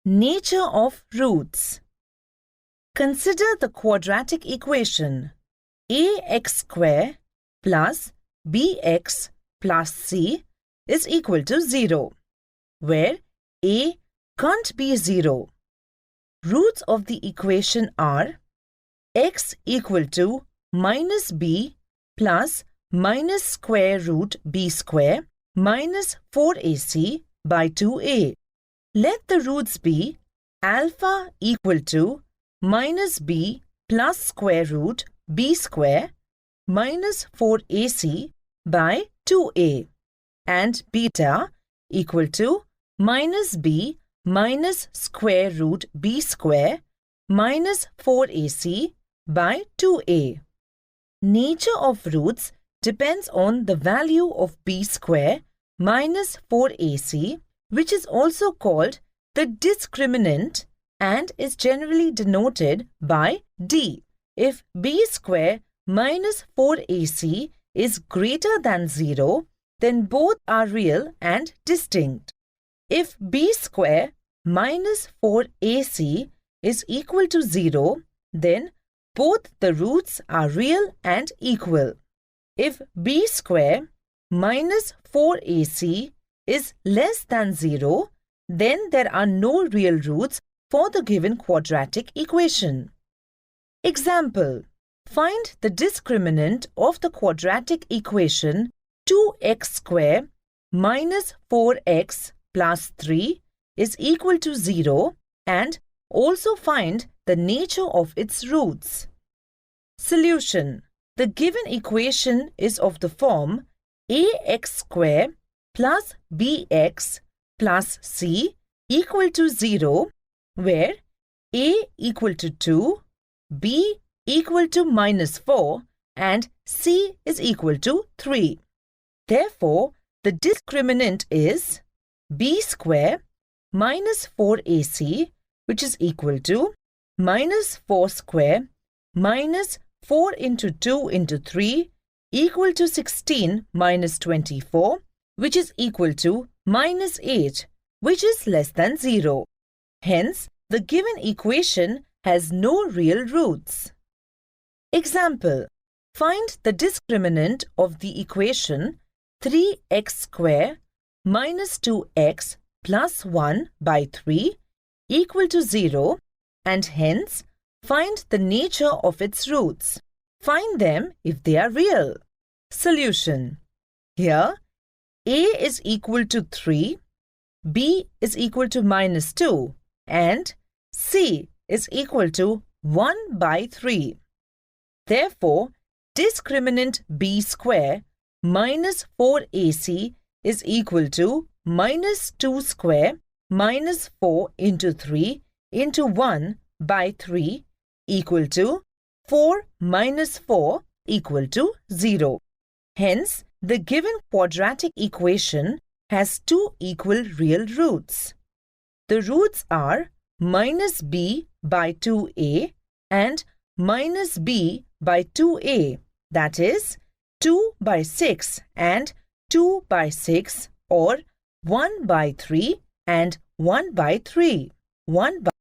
Nature of roots. Consider the quadratic equation ax square plus bx plus c is equal to 0, where a can't be 0. Roots of the equation are x equal to minus b plus minus square root b square minus 4ac by 2a. Let the roots be alpha equal to minus b plus square root b square minus 4ac by 2a and beta equal to minus b minus square root b square minus 4ac by 2a. Nature of roots depends on the value of b square minus 4ac, which is also called the discriminant and is generally denoted by d. If b square minus 4ac is greater than 0, then both are real and distinct. If b square minus 4ac is equal to 0, then both the roots are real and equal. If b square minus 4ac is less than 0, then there are no real roots for the given quadratic equation. Example: find the discriminant of the quadratic equation 2x square minus 4x plus 3 is equal to 0 and also find the nature of its roots. Solution: the given equation is of the form ax square plus bx plus c equal to 0, where a equal to 2, b equal to minus 4 and c is equal to 3. Therefore, the discriminant is b square minus 4ac, which is equal to minus 4 square minus 4 into 2 into 3 equal to 16 minus 24, which is equal to minus 8, which is less than 0. Hence, the given equation has no real roots. Example: find the discriminant of the equation 3x square minus 2x plus 1 by 3 equal to 0 and hence find the nature of its roots. Find them if they are real. Solution: here a is equal to 3, b is equal to minus 2 and c is equal to 1 by 3. Therefore, discriminant b square minus 4ac is equal to minus 2 square minus 4 into 3 into 1 by 3 equal to 4 minus 4 equal to 0. Hence, the given quadratic equation has two equal real roots. The roots are minus b by 2a and minus b by 2a, that is 2 by 6 and 2 by 6, or 1 by 3 and 1 by 3. 1 by